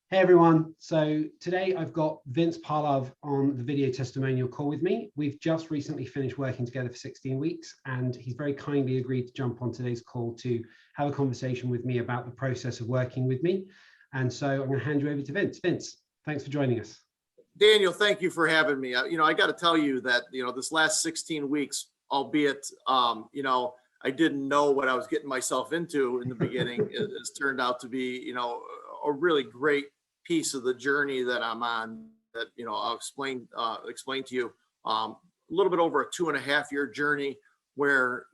Hey everyone. So today I've got Vince Parlove on the video testimonial call with me. We've just recently finished working together for 16 weeks, and he's very kindly agreed to jump on today's call to have a conversation with me about the process of working with me. And so I'm going to hand you over to Vince. Vince, thanks for joining us. Daniel, thank you for having me. I got to tell you that, this last 16 weeks, albeit, I didn't know what I was getting myself into in the beginning, it's turned out to be, a really great piece of the journey that I'm on that, I'll explain to you. A little bit over a 2.5-year journey where,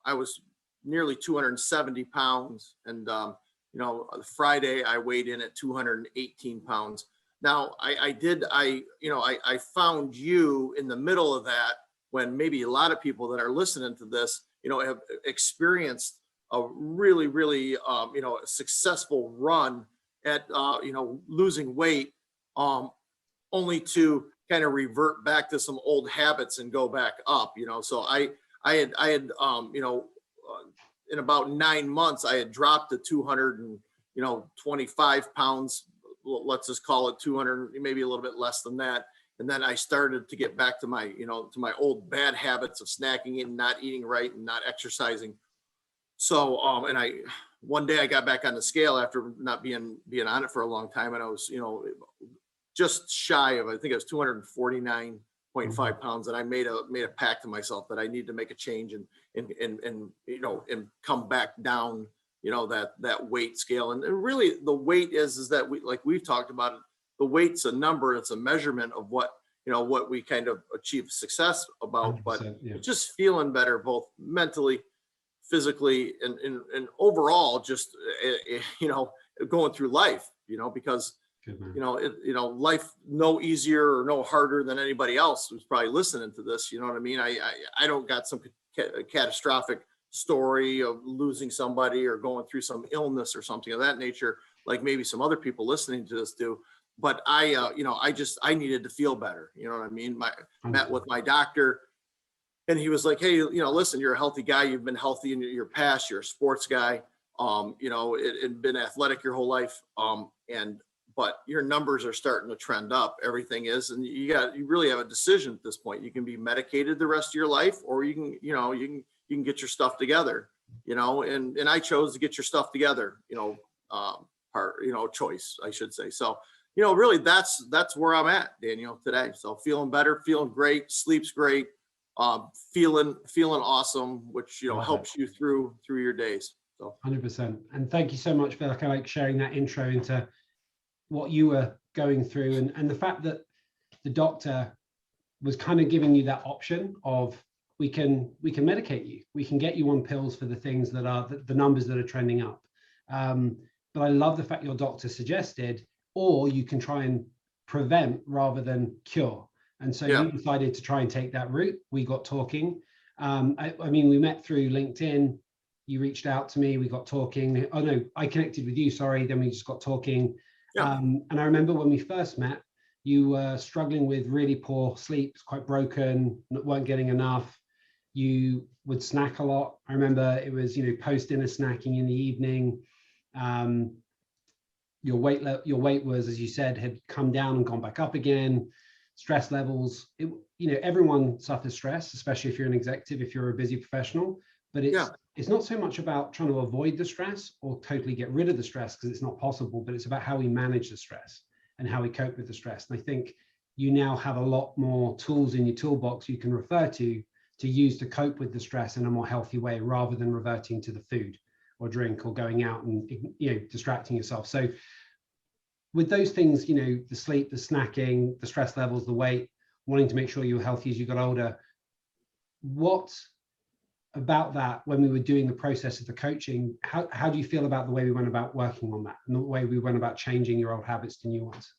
I was nearly 270 pounds. And, Friday I weighed in at 218 pounds. Now I found you in the middle of that when maybe a lot of people that are listening to this, have experienced a really, really, successful run at, losing weight, only to kind of revert back to some old habits and go back up, So I had, in about 9 months, I had dropped to 225 pounds. Let's just call it 200, maybe a little bit less than that. And then I started to get back to my, to my old bad habits of snacking and not eating right and not exercising. So, one day I got back on the scale after not being on it for a long time. And I was, just shy of, I think I was 249.5 pounds. And I made a pact to myself that I need to make a change and come back down, that weight scale. And really the weight is that we've talked about it, the weight's a number, it's a measurement of what we kind of achieve success about, but yeah. Just feeling better, both mentally, physically, and overall, just, going through life, because, life no easier or no harder than anybody else who's probably listening to this. You know what I mean? I don't got some catastrophic story of losing somebody or going through some illness or something of that nature, like maybe some other people listening to this do. But I needed to feel better. You know what I mean? Met with my doctor, and he was like, hey, listen, you're a healthy guy. You've been healthy in your past. You're a sports guy. And been athletic your whole life. But your numbers are starting to trend up. Everything is, and you really have a decision at this point. You can be medicated the rest of your life, or you can get your stuff together, and I chose to get your stuff together, choice, I should say. So, really that's where I'm at, Daniel, today. So feeling better, feeling great, sleep's great, feeling awesome, which, helps you through your days. So 100%. And thank you so much for sharing that intro into what you were going through, and the fact that the doctor was kind of giving you that option of, we can medicate you, we can get you on pills for the things that are the numbers that are trending up. But I love the fact your doctor suggested, or you can try and prevent rather than cure. And so you decided to try and take that route. We got talking. We met through LinkedIn. You reached out to me, we got talking. Oh no, I connected with you, sorry. Then we just got talking. Yeah. And I remember when we first met, you were struggling with really poor sleep, quite broken, weren't getting enough. You would snack a lot. I remember it was, post-dinner snacking in the evening. Your weight was, as you said, had come down and gone back up again. Stress levels, everyone suffers stress, especially if you're an executive, if you're a busy professional. But it's not so much about trying to avoid the stress or totally get rid of the stress, because it's not possible, but it's about how we manage the stress and how we cope with the stress. And I think you now have a lot more tools in your toolbox you can refer to use to cope with the stress in a more healthy way, rather than reverting to the food or drink or going out and distracting yourself. So with those things, the sleep, the snacking, the stress levels, the weight, wanting to make sure you were healthy as you got older, what about that, when we were doing the process of the coaching, how do you feel about the way we went about working on that, and the way we went about changing your old habits to new ones?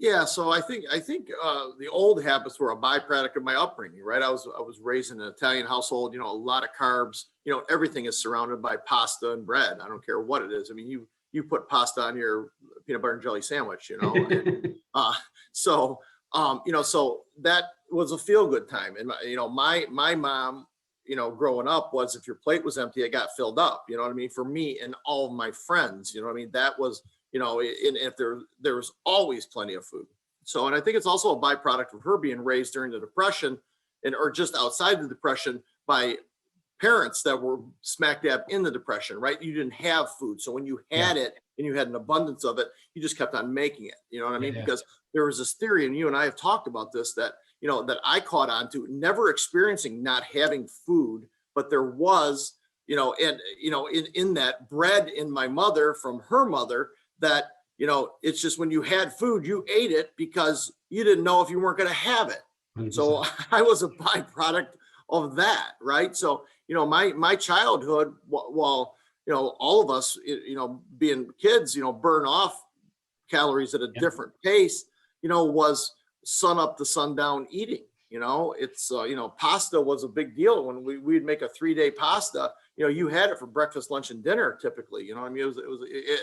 Yeah, so I think the old habits were a byproduct of my upbringing, right? I was raised in an Italian household, a lot of carbs, everything is surrounded by pasta and bread. I don't care what it is. I mean, you put pasta on your peanut butter and jelly sandwich, and, so that was a feel good time. And my mom, growing up, if your plate was empty, it got filled up, for me and all of my friends, that was, and if there was always plenty of food. So, and I think it's also a byproduct of her being raised during the Depression or just outside the Depression by parents that were smack dab in the Depression, right? You didn't have food. So when you had it and you had an abundance of it, you just kept on making it. You know what I mean? Because there was this theory, and you and I have talked about this, that, that I caught on to, never experiencing not having food, but there was, in that bred in my mother from her mother, that, it's just when you had food, you ate it because you didn't know if you weren't going to have it. 100%. So I was a byproduct of that, right? So, my childhood, while, all of us, being kids, burn off calories at a different pace, was sun up to sundown eating. It's, pasta was a big deal when we'd make a 3-day pasta. You had it for breakfast, lunch, and dinner typically. It was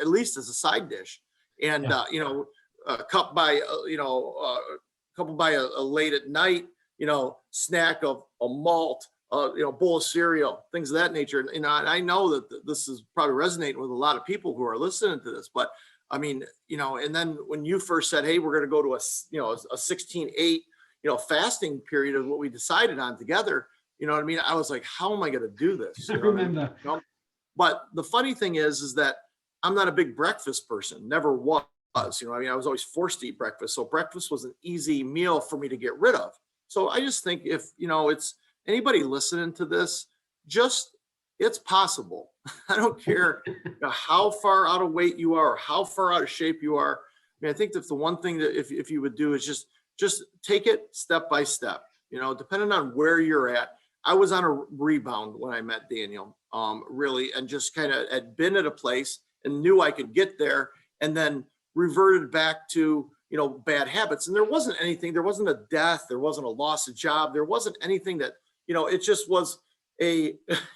at least as a side dish, and a cup by a late at night, snack of a malt, bowl of cereal, things of that nature. And I know that this is probably resonating with a lot of people who are listening to this, but I mean, and then when you first said, hey, we're going to go to a 16/8, fasting period of what we decided on together, you know what I mean? I was like, how am I going to do this? I remember. But the funny thing is that I'm not a big breakfast person, never was. I was always forced to eat breakfast. So breakfast was an easy meal for me to get rid of. So I just think if, it's anybody listening to this, it's possible. I don't care how far out of weight you are, or how far out of shape you are. I think that's the one thing that if you would do is just take it step by step, depending on where you're at. I was on a rebound when I met Daniel, really, and just kind of had been at a place and knew I could get there, and then reverted back to, bad habits. And there wasn't anything, there wasn't a death, there wasn't a loss of job, there wasn't anything that, it just was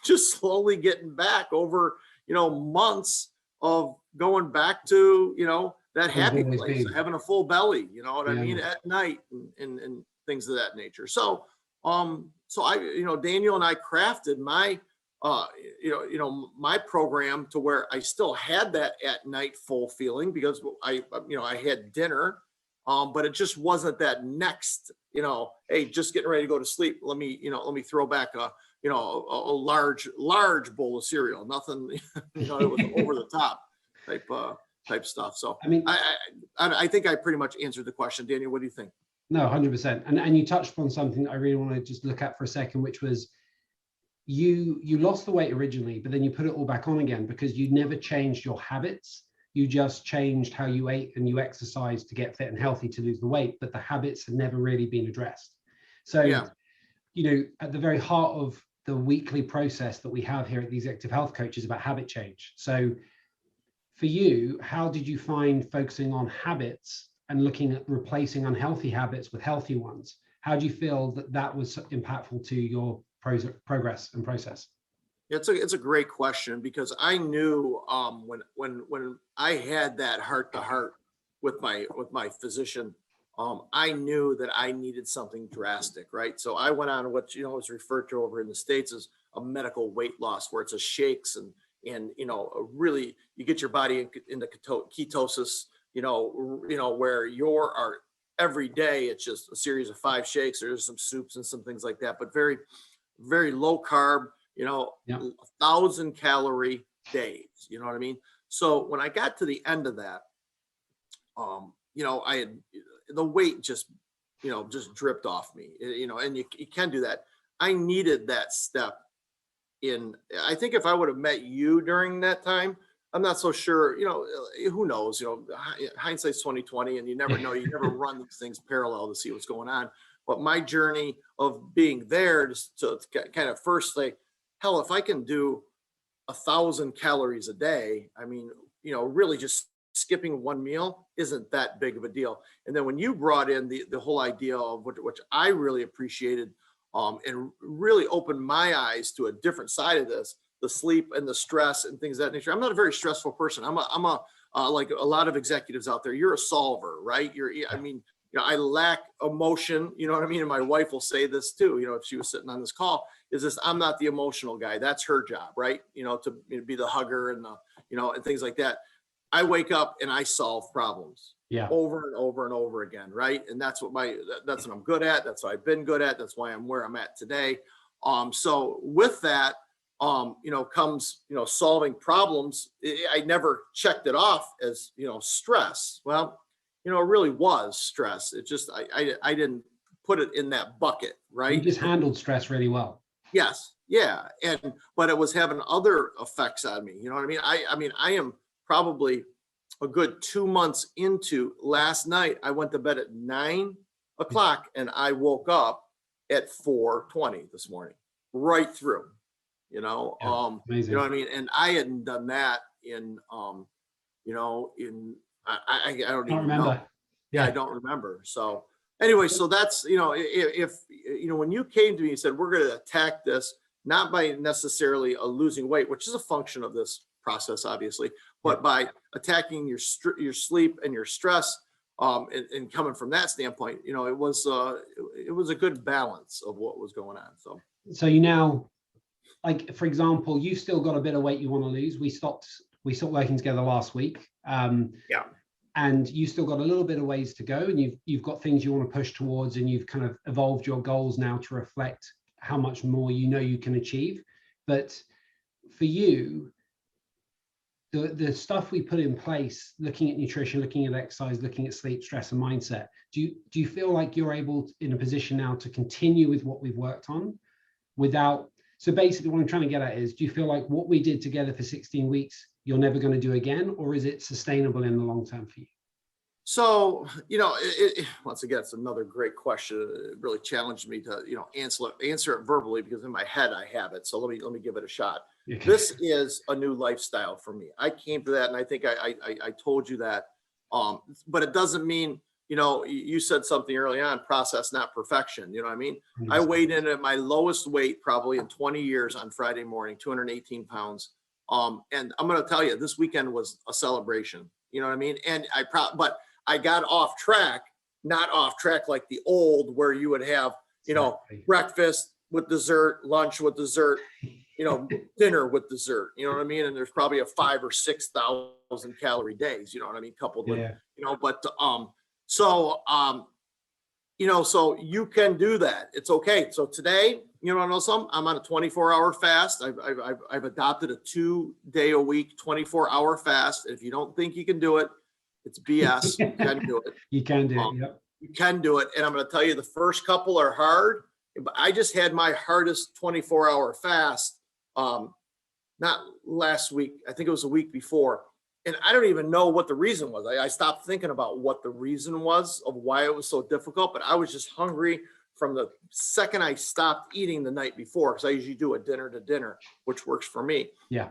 just slowly getting back over, months of going back to, that happy place, having a full belly, you know what I mean, at night and things of that nature. So, so I, Daniel and I crafted my, my program to where I still had that at night full feeling, because I had dinner, but it just wasn't that next, hey, just getting ready to go to sleep. Let me throw back a large bowl of cereal. Nothing, it was over the top type stuff. So I mean, I think I pretty much answered the question. Daniel, what do you think? No, 100%. And you touched upon something that I really want to just look at for a second, which was you lost the weight originally, but then you put it all back on again because you never changed your habits. You just changed how you ate and you exercised to get fit and healthy to lose the weight, but the habits have never really been addressed. So, at the very heart of the weekly process that we have here at the Executive Health Coach is about habit change. So for you, how did you find focusing on habits and looking at replacing unhealthy habits with healthy ones? How do you feel that was impactful to your progress and process? It's a great question, because I knew when I had that heart to heart with my physician, I knew that I needed something drastic, right? So I went on what is referred to over in the States as a medical weight loss, where it's a shakes and really you get your body into ketosis, where you're every day it's just a series of 5 shakes. There's some soups and some things like that, but very, very low carb. 1,000 calorie days, you know what I mean? So when I got to the end of that, I had the weight just dripped off me, and you can do that. I needed that step in. I think if I would have met you during that time, I'm not so sure, who knows, hindsight's 20/20, and you never know, you never run these things parallel to see what's going on. But my journey of being there to kind of first say, hell, if I can do 1,000 calories a day, I mean, really just skipping one meal isn't that big of a deal. And then when you brought in the whole idea of which I really appreciated, and really opened my eyes to a different side of this, the sleep and the stress and things of that nature. I'm not a very stressful person. I'm a like a lot of executives out there, you're a solver, right? I lack emotion, you know what I mean? And my wife will say this too, if she was sitting on this call, is this, I'm not the emotional guy. That's her job, right? To be the hugger and and things like that. I wake up and I solve problems. Yeah. Over and over and over again, right? And that's what I'm good at. That's what I've been good at. That's why I'm where I'm at today. So with that, comes, solving problems. I never checked it off as, stress. Well, it really was stress. It just, I didn't put it in that bucket, right? You just handled stress really well. Yes. Yeah. But it was having other effects on me. You know what I mean? I am probably a good 2 months into last night. I went to bed at 9 o'clock and I woke up at 4:20 this morning, right through, Amazing. You know what I mean? And I hadn't done that in, I don't even remember. know. Yeah, I don't remember. So anyway, so that's, if, when you came to me and said, we're going to attack this, not by necessarily losing weight, which is a function of this process, obviously, but by attacking your sleep and your stress, and coming from that standpoint, it was a good balance of what was going on. So you now, like, for example, you still got a bit of weight you want to lose. We stopped working together last week. Yeah. And you still got a little bit of ways to go, and you've got things you want to push towards, and you've kind of evolved your goals now to reflect how much more you can achieve. But for you, the stuff we put in place, looking at nutrition, looking at exercise, looking at sleep, stress, and mindset, do you feel like you're in a position now to continue with what we've worked on without? So basically what I'm trying to get at is, do you feel like what we did together for 16 weeks, you're never going to do again, or is it sustainable in the long term for you? So, once again, it's another great question. It really challenged me to, answer it verbally, because in my head I have it. So let me give it a shot. Okay. This is a new lifestyle for me. I came to that, and I think I told you that. But it doesn't mean, you said something early on, process, not perfection. You know what I mean? 100%. I weighed in at my lowest weight probably in 20 years on Friday morning, 218 pounds. And I'm going to tell you, this weekend was a celebration. You know what I mean? And but I got off track, not off track like the old, where you would have, breakfast with dessert, lunch with dessert, dinner with dessert, you know what I mean? And there's probably a 5,000 or 6,000 calorie days, you know what I mean? Coupled with, but, so you can do that. It's okay. So today, I know something, I'm on a 24-hour fast. I've adopted a 2-day-a-week, 24-hour fast. If you don't think you can do it, it's BS. You can do it. You can do it. Yep. You can do it. And I'm going to tell you, the first couple are hard, but I just had my hardest 24-hour fast, not last week. I think it was a week before. And I don't even know what the reason was. I stopped thinking about what the reason was of why it was so difficult, but I was just hungry from the second I stopped eating the night before, because I usually do a dinner to dinner, which works for me. Yeah.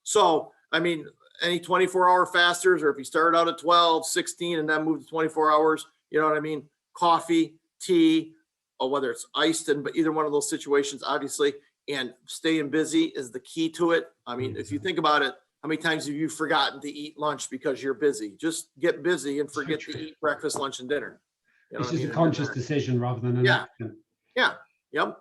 So, I mean, any 24-hour fasters, or if you started out at 12, 16, and then moved to 24 hours, you know what I mean? Coffee, tea, or whether it's iced, but either one of those situations, obviously, and staying busy is the key to it. I mean, if you think about it, how many times have you forgotten to eat lunch because you're busy? Just get busy and forget to eat breakfast, lunch, and dinner. It's just a conscious decision rather than an action. Yeah. Yep.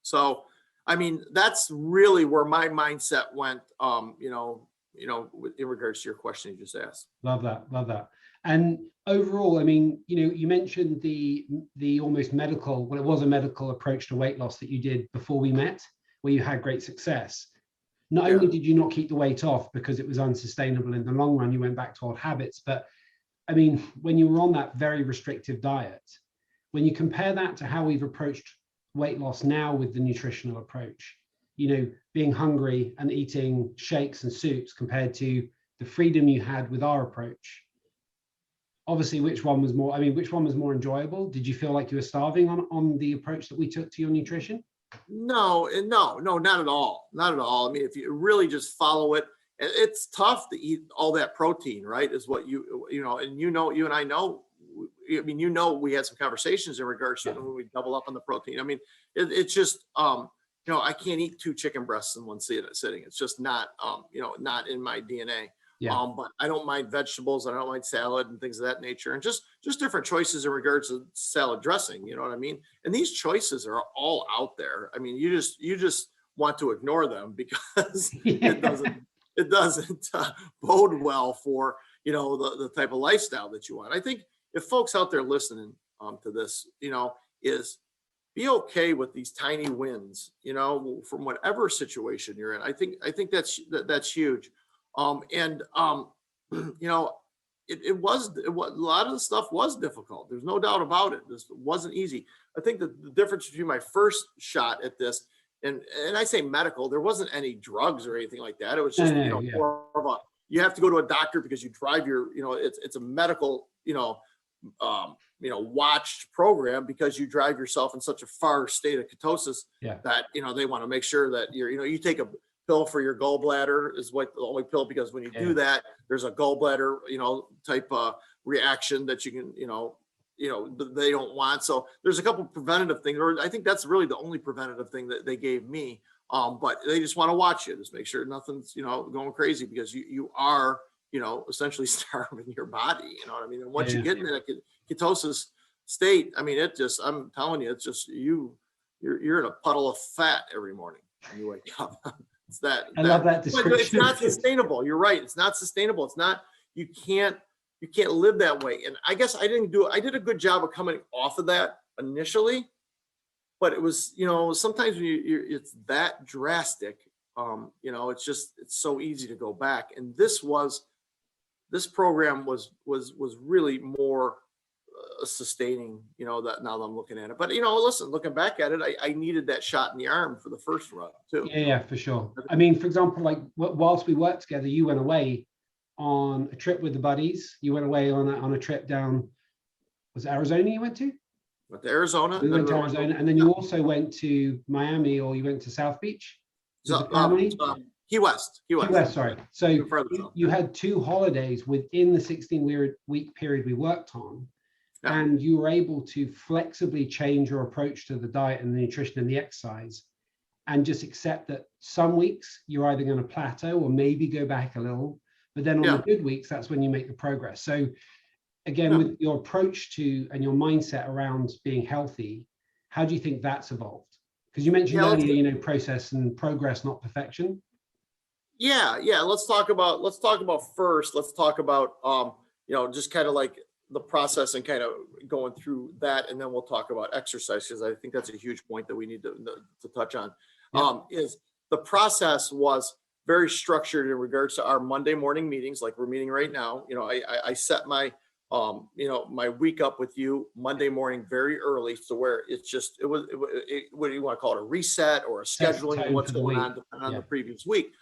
So, I mean, that's really where my mindset went, in regards to your question you just asked. Love that. And overall, I mean, you mentioned the almost medical, well, it was a medical approach to weight loss that you did before we met, where you had great success. Not only did you not keep the weight off because it was unsustainable in the long run, you went back to old habits, but I mean, when you were on that very restrictive diet, when you compare that to how we've approached weight loss now with the nutritional approach, being hungry and eating shakes and soups compared to the freedom you had with our approach, obviously, which one was more enjoyable? Did you feel like you were starving on the approach that we took to your nutrition? No, not at all. Not at all. I mean, if you really just follow it, it's tough to eat all that protein, right? Is what you and you and I know. I mean, we had some conversations in regards to when we double up on the protein. I mean, it's just, I can't eat 2 chicken breasts in one sitting. It's just not, not in my DNA. Yeah. But I don't mind vegetables. I don't mind salad and things of that nature, and just different choices in regards to salad dressing. You know what I mean? And these choices are all out there. I mean, you just want to ignore them because it doesn't bode well for, the type of lifestyle that you want. I think if folks out there listening to this, is be okay with these tiny wins, from whatever situation you're in. I think that's huge. And it was a lot of the stuff was difficult. There's no doubt about it. This wasn't easy. I think that the difference between my first shot at this and I say medical, there wasn't any drugs or anything like that. It was just, more of a, you have to go to a doctor because you drive your, it's a medical, watched program because you drive yourself in such a far state of ketosis that, they want to make sure that you take a pill for your gallbladder is what the only pill, because when you do that, there's a gallbladder, type of reaction that you can, they don't want. So there's a couple preventative things, or I think that's really the only preventative thing that they gave me. But they just want to watch you, just make sure nothing's, going crazy, because you are, essentially starving your body, you know what I mean? And once you get in that ketosis state, I mean, I'm telling you, it's just, you're in a puddle of fat every morning when you wake up. It's that. I love that description. It's not sustainable. You're right. It's not sustainable. It's not, you can't live that way. And I guess I did a good job of coming off of that initially, but it was, sometimes when it's that drastic, it's so easy to go back. And this program was really more sustaining, that now that I'm looking at it. But, listen, looking back at it, I needed that shot in the arm for the first run too. Yeah, for sure. I mean, for example, like whilst we worked together, you went away on a trip with the buddies. You went away on a trip down, was it Arizona you went to? Went to Arizona. We went to Arizona, and then you also went to Miami, or you went to South Beach? Key West. Key West, sorry. So you had 2 holidays within the 16-week period we worked on, and you were able to flexibly change your approach to the diet and the nutrition and the exercise, and just accept that some weeks you're either going to plateau or maybe go back a little, but then on the good weeks, that's when you make the progress. So again, with your approach to and your mindset around being healthy, how do you think that's evolved? Because you mentioned earlier, process and progress, not perfection. Yeah. Let's talk about just kind of like the process and kind of going through that, and then we'll talk about exercise, because I think that's a huge point that we need to touch on. Is the process was very structured in regards to our Monday morning meetings, like we're meeting right now. I set my my week up with you Monday morning very early, so where it was what do you want to call it, a reset or a scheduling of what's going on depending on the previous week.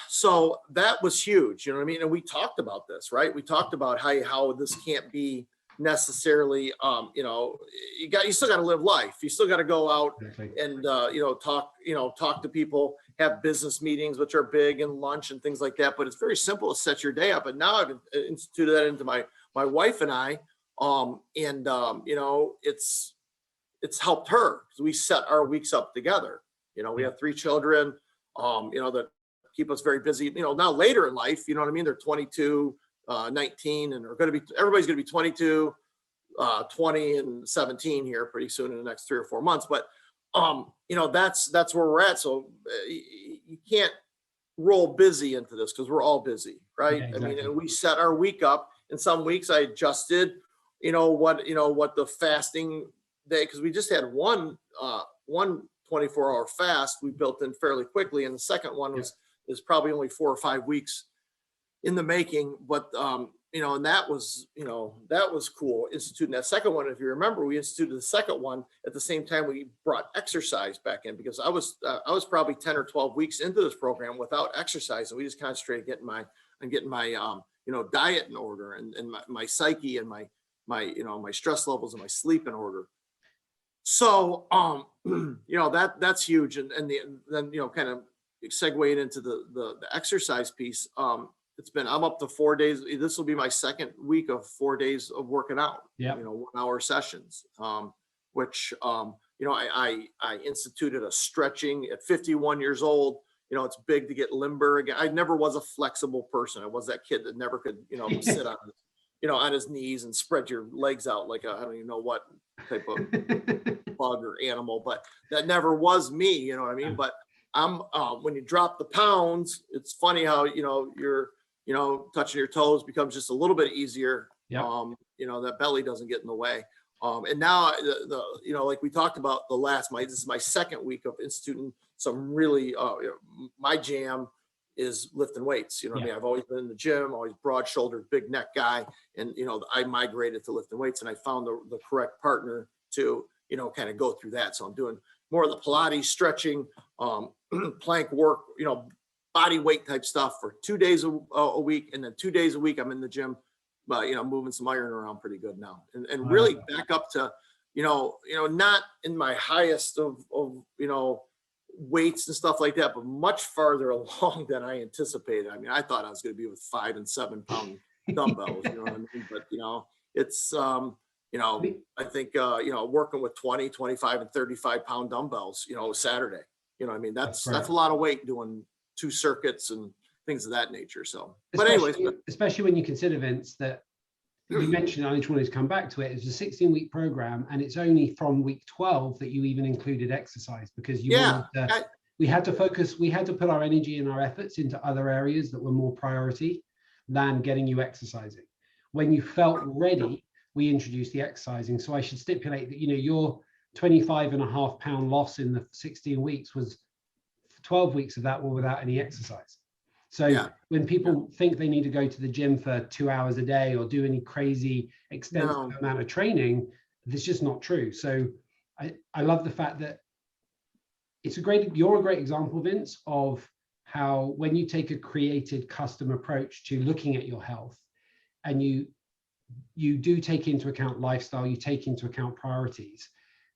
So that was huge, you know what I mean? And we talked about this, right? We talked about how this can't be necessarily, you still got to live life. You still got to go out and, talk to people, have business meetings, which are big, and lunch and things like that. But it's very simple to set your day up. And now I've instituted that into my wife and I, it's helped her, because we set our weeks up together. We have 3 children, that keep us very busy, now later in life, you know what I mean? They're 22, 19, and everybody's going to be 22, 20 and 17 here pretty soon in the next 3 or 4 months. But, that's where we're at. So you can't roll busy into this, because we're all busy, right? Yeah, exactly. I mean, and we set our week up, and some weeks I adjusted, what the fasting day, because we just had one 24-hour fast we built in fairly quickly. And the second one is probably only 4 or 5 weeks in the making, but and that was cool, instituting that second one. If you remember, we instituted the second one at the same time we brought exercise back in, because I was probably 10 or 12 weeks into this program without exercise, and we just concentrated getting my diet in order, and my psyche and my stress levels and my sleep in order. So that's huge. And then kind of segueing into the exercise piece. I'm up to 4 days. This will be my second week of 4 days of working out. 1-hour sessions. Which I instituted a stretching at 51 years old. It's big to get limber again. I never was a flexible person. I was that kid that never could sit on his knees and spread your legs out like I don't even know what type of bug or animal, but that never was me. You know what I mean? But when you drop the pounds, it's funny how, you're, touching your toes becomes just a little bit easier. Yeah. That belly doesn't get in the way. And now like we talked about this is my second week of instituting some really, my jam is lifting weights. I mean, I've always been in the gym, always broad shouldered, big neck guy. And, I migrated to lifting weights, and I found the correct partner to, kind of go through that. So I'm doing more of the Pilates, stretching, plank work, body weight type stuff for 2 days a week. And then 2 days a week I'm in the gym, but, moving some iron around pretty good now, and really back up to, not in my highest of weights and stuff like that, but much farther along than I anticipated. I mean, I thought I was going to be with 5 and 7 pound dumbbells, you know what I mean? But, it's, I think, working with 20, 25 and 35 pound dumbbells, Saturday, I mean, that's a lot of weight doing 2 circuits and things of that nature. So, but anyways, especially when you consider, Vince, that you mentioned, I just wanted to come back to it. It's a 16-week program, and it's only from week 12 that you even included exercise, because we had to focus, we had to put our energy and our efforts into other areas that were more priority than getting you exercising. When you felt ready, we introduced the exercising. So I should stipulate that, your 25.5 pound loss in the 16 weeks was 12 weeks of that were without any exercise. So when people think they need to go to the gym for 2 hours a day or do any crazy extensive amount of training, that's just not true. So I love the fact that you're a great example, Vince, of how when you take a created custom approach to looking at your health, and you do take into account lifestyle, you take into account priorities,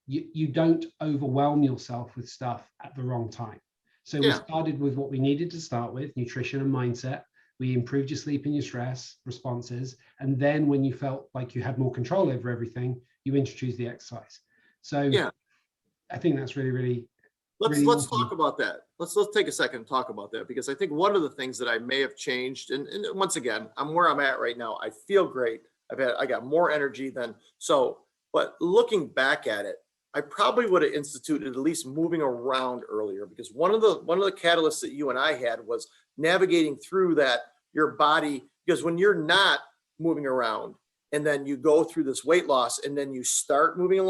you don't overwhelm yourself with stuff at the wrong time. So we started with what we needed to start with, nutrition and mindset. We improved your sleep and your stress responses. And then when you felt like you had more control over everything, you introduced the exercise. So I think that's really, really, let's talk about that. Let's take a second and talk about that, because I think one of the things that I may have changed, and once again, I'm where I'm at right now. I feel great. I got more energy but looking back at it, I probably would have instituted at least moving around earlier, because one of the catalysts that you and I had was navigating through that, your body, because when you're not moving around and then you go through this weight loss and then you start moving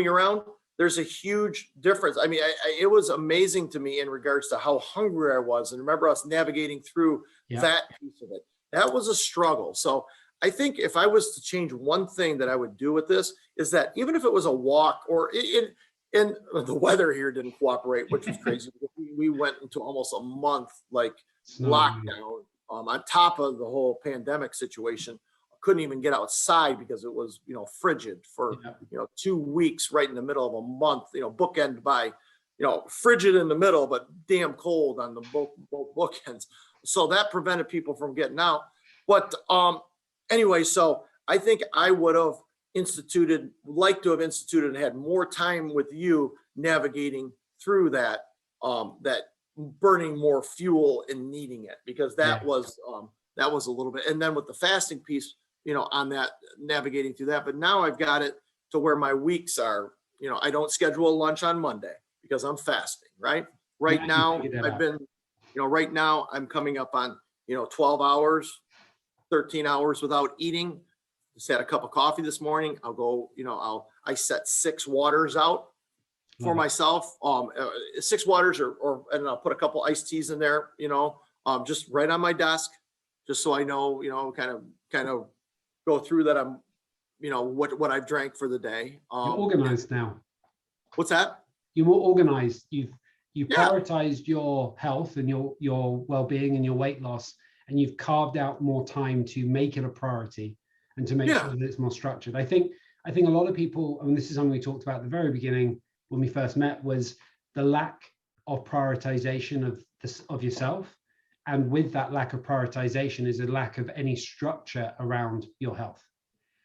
around, there's a huge difference. I mean, it was amazing to me in regards to how hungry I was. And remember us navigating through that piece of it. That was a struggle. So I think if I was to change one thing that I would do with this, is that even if it was a walk, or and the weather here didn't cooperate, which was crazy. We went into almost a month lockdown on top of the whole pandemic situation. I couldn't even get outside because it was, frigid for, 2 weeks right in the middle of a month, bookend by, frigid in the middle, but damn cold on the both bookends. So that prevented people from getting out. But anyway, so I think I would have like to have instituted and had more time with you navigating through that, that burning more fuel and needing it, because that was a little bit. And then with the fasting piece, on that, navigating through that. But now I've got it to where my weeks are, I don't schedule a lunch on Monday because I'm fasting, right? Right now I've been, right now I'm coming up on, 12 hours, 13 hours without eating. Just had a cup of coffee this morning. I'll go, I set 6 waters out for myself. 6 waters and I'll put a couple iced teas in there, just right on my desk, just so I know, kind of go through that. I'm, what I've drank for the day. You're organized now. What's that? You're more organized. You've prioritized your health and your well-being and your weight loss, and you've carved out more time to make it a priority and to make sure that it's more structured. I think a lot of people, I mean, this is something we talked about at the very beginning when we first met, was the lack of prioritization of yourself. And with that lack of prioritization is a lack of any structure around your health.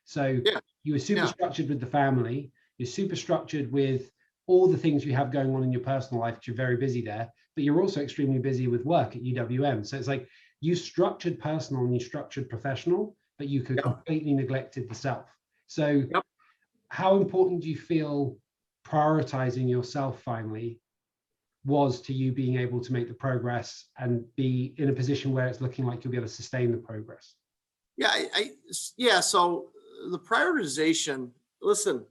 So you were super structured with the family, you're super structured with all the things you have going on in your personal life, you're very busy there, but you're also extremely busy with work at UWM. So it's like you structured personal and you structured professional, but you could completely neglected the self. So how important do you feel prioritizing yourself finally was to you being able to make the progress and be in a position where it's looking like you'll be able to sustain the progress? Yeah. So the prioritization, listen,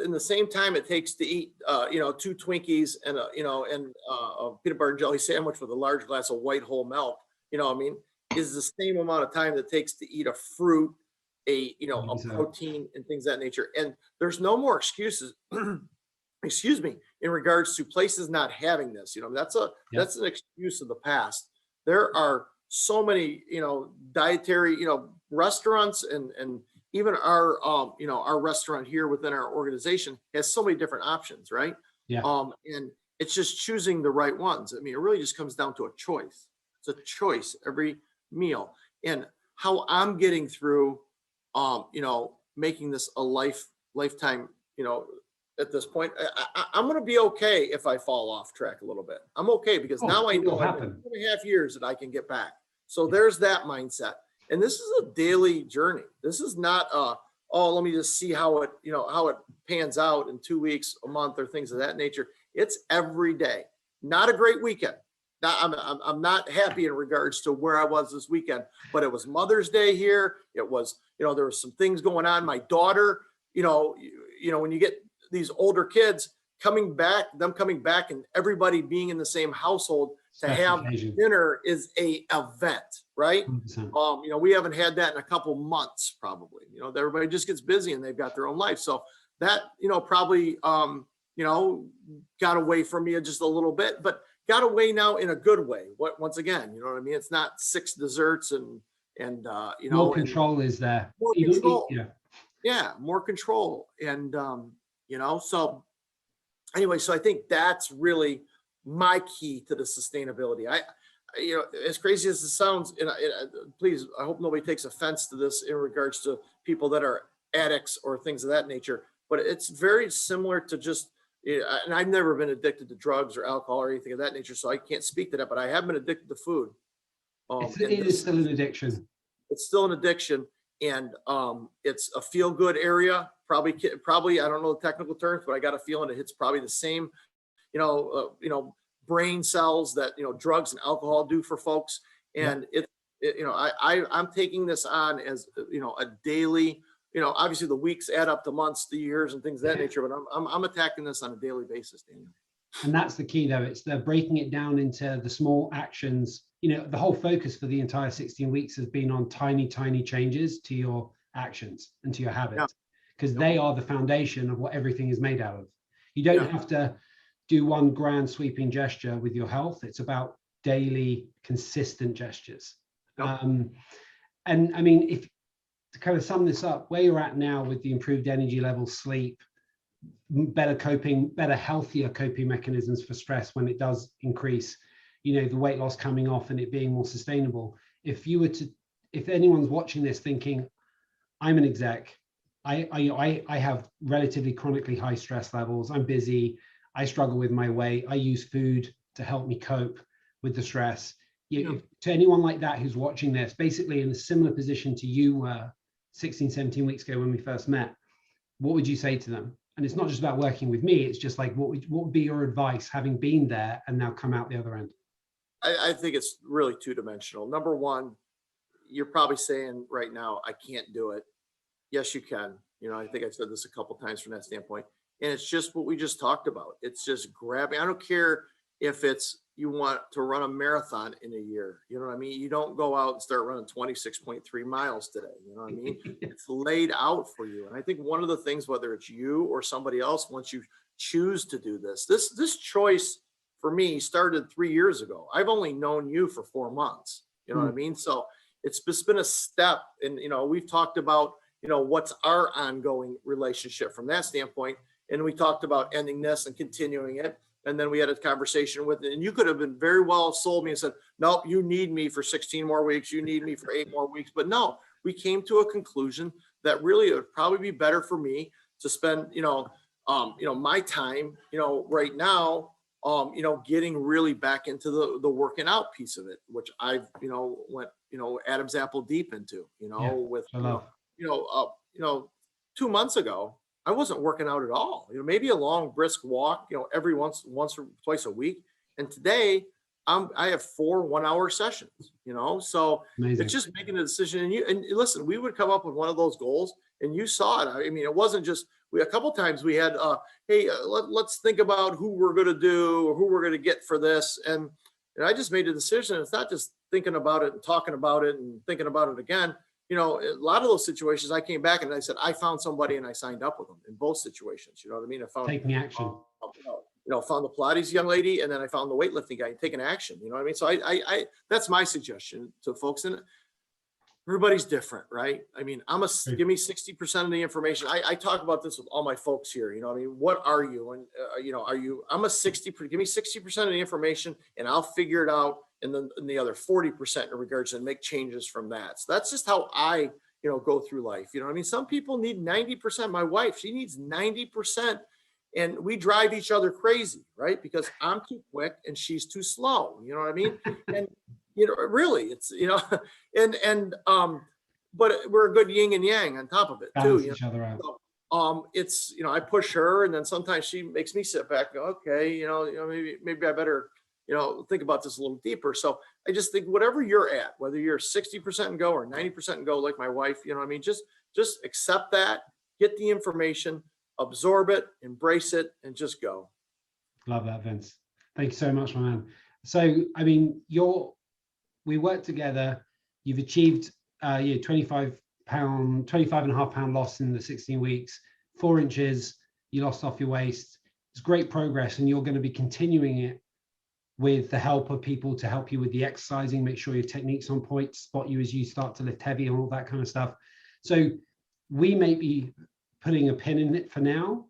in the same time it takes to eat, 2 Twinkies and a peanut butter and jelly sandwich with a large glass of white whole milk, is the same amount of time that it takes to eat a fruit, a protein and things of that nature. And there's no more excuses, excuse me, in regards to places not having this. That's an excuse of the past. There are so many, dietary, restaurants and even our restaurant here within our organization has so many different options, right? Yeah. And it's just choosing the right ones. I mean, it really just comes down to a choice. It's a choice every meal. And how I'm getting through, making this a lifetime, at this point, I'm going to be okay if I fall off track a little bit. I'm okay because now I know in 2.5 years that I can get back. So there's that mindset. And this is a daily journey. This is not let me just see how it pans out in 2 weeks, a month, or things of that nature. It's every day. Not a great weekend. Now, I'm not happy in regards to where I was this weekend, but it was Mother's Day here. It was, there were some things going on. My daughter, when you get these older kids coming back and everybody being in the same household to have dinner is a event, right? We haven't had that in a couple months, probably. Everybody just gets busy and they've got their own life. So that, probably, got away from me just a little bit, but got away now in a good way. Once again, you know what I mean? It's not 6 desserts and more control is there. More control. Yeah, more control. And, so anyway, so I think that's really my key to the sustainability. As crazy as it sounds, and please, I hope nobody takes offense to this in regards to people that are addicts or things of that nature, but it's very similar to just, and I've never been addicted to drugs or alcohol or anything of that nature, so I can't speak to that, but I have been addicted to food. It is still an addiction. It's still an addiction, and it's a feel-good area. Probably, I don't know the technical terms, but I got a feeling it hits probably the same, brain cells that drugs and alcohol do for folks. And I'm taking this on as a daily. Obviously the weeks add up to months, to years, and things of that nature. But I'm attacking this on a daily basis, Daniel. And that's the key, though. It's the breaking it down into the small actions. The whole focus for the entire 16 weeks has been on tiny, tiny changes to your actions and to your habits, because they are the foundation of what everything is made out of. You don't have to do one grand sweeping gesture with your health. It's about daily, consistent gestures. And I mean, if to kind of sum this up, where you're at now with the improved energy levels, sleep, better coping, healthier coping mechanisms for stress when it does increase, the weight loss coming off and it being more sustainable. If anyone's watching this thinking, I'm an exec, I have relatively chronically high stress levels, I'm busy, I struggle with my weight, I use food to help me cope with the stress. To anyone like that who's watching this, basically in a similar position to you were 16, 17 weeks ago when we first met, what would you say to them? And it's not just about working with me, it's just like, what would be your advice having been there and now come out the other end? I think it's really two-dimensional. Number one, you're probably saying right now, I can't do it. Yes, you can. I think I've said this a couple of times from that standpoint. And it's just what we just talked about. It's just grabbing. I don't care if it's you want to run a marathon in a year. You know what I mean? You don't go out and start running 26.3 miles today. You know what I mean? It's laid out for you. And I think one of the things, whether it's you or somebody else, once you choose to do this choice for me started 3 years ago. I've only known you for 4 months. You know what I mean? So it's just been a step. And, we've talked about, what's our ongoing relationship from that standpoint. And we talked about ending this and continuing it. And then we had a conversation with it. And you could have been very well sold me and said, nope, you need me for 16 more weeks. You need me for 8 more weeks. But no, we came to a conclusion that really it would probably be better for me to spend, my time, right now, getting really back into the working out piece of it, which I've, went, Adam's apple deep into, with, 2 months ago, I wasn't working out at all. You know, maybe a long brisk walk, you know, every once or twice a week. And today I have 4 1-hour sessions, you know, so Amazing. it's just making a decision. And listen, we would come up with one of those goals and you saw it. I mean, it wasn't just, a couple times we had, hey, let's think about who we're going to do or who we're going to get for this. And I just made a decision. It's not just thinking about it and talking about it and thinking about it again. You know, a lot of those situations, I came back and I said, I found somebody and I signed up with them in both situations. You know what I mean? I found taking action. Found the Pilates young lady, and then I found the weightlifting guy taking action. You know what I mean? So I that's my suggestion to folks. And everybody's different, right? I mean, give me 60% of the information. I talk about this with all my folks here. You know, I mean, what are you? And you know, I'm a 60. Give me 60% of the information, and I'll figure it out. And then the other 40% in regards and make changes from that. So that's just how I, go through life. You know what I mean? Some people need 90%. My wife, she needs 90%. And we drive each other crazy, right? Because I'm too quick and she's too slow. You know what I mean? And, really, it's, but we're a good yin and yang on top of it balance too. Each other out. So, it's, I push her, and then sometimes she makes me sit back and go, okay, maybe I better, think about this a little deeper. So I just think whatever you're at, whether you're 60% and go or 90% and go, like my wife, I mean, just accept that, get the information, absorb it, embrace it, and just go. Love that, Vince. Thank you so much, my man. So, I mean, we worked together. You've achieved 25 and a half pound loss in the 16 weeks, 4 inches you lost off your waist. It's great progress, and you're going to be continuing it with the help of people to help you with the exercising, make sure your technique's on point, spot you as you start to lift heavy and all that kind of stuff. So we may be putting a pin in it for now.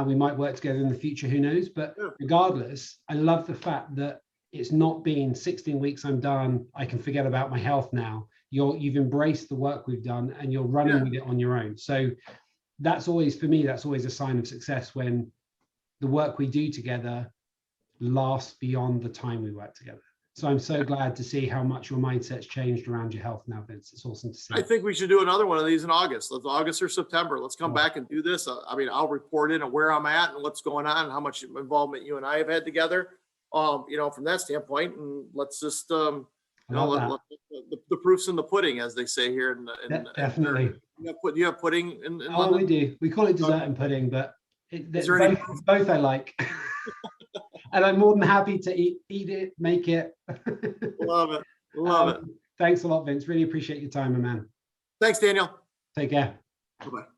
We might work together in the future, who knows? But regardless, I love the fact that it's not been 16 weeks, I'm done, I can forget about my health now. You've embraced the work we've done, and you're running with it on your own. So that's always, for me, that's always a sign of success, when the work we do together lasts beyond the time we work together. So I'm so glad to see how much your mindset's changed around your health now, Vince. It's awesome to see. I think we should do another one of these in August. August or September. Let's come back and do this. I mean, I'll report in on where I'm at and what's going on and how much involvement you and I have had together, from that standpoint. And let's just, the proof's in the pudding, as they say here. Definitely. You have pudding in London? We do. We call it dessert and pudding, but both I like. And I'm more than happy to eat it, make it. Love it. Love it. Thanks a lot, Vince. Really appreciate your time, my man. Thanks, Daniel. Take care. Bye-bye.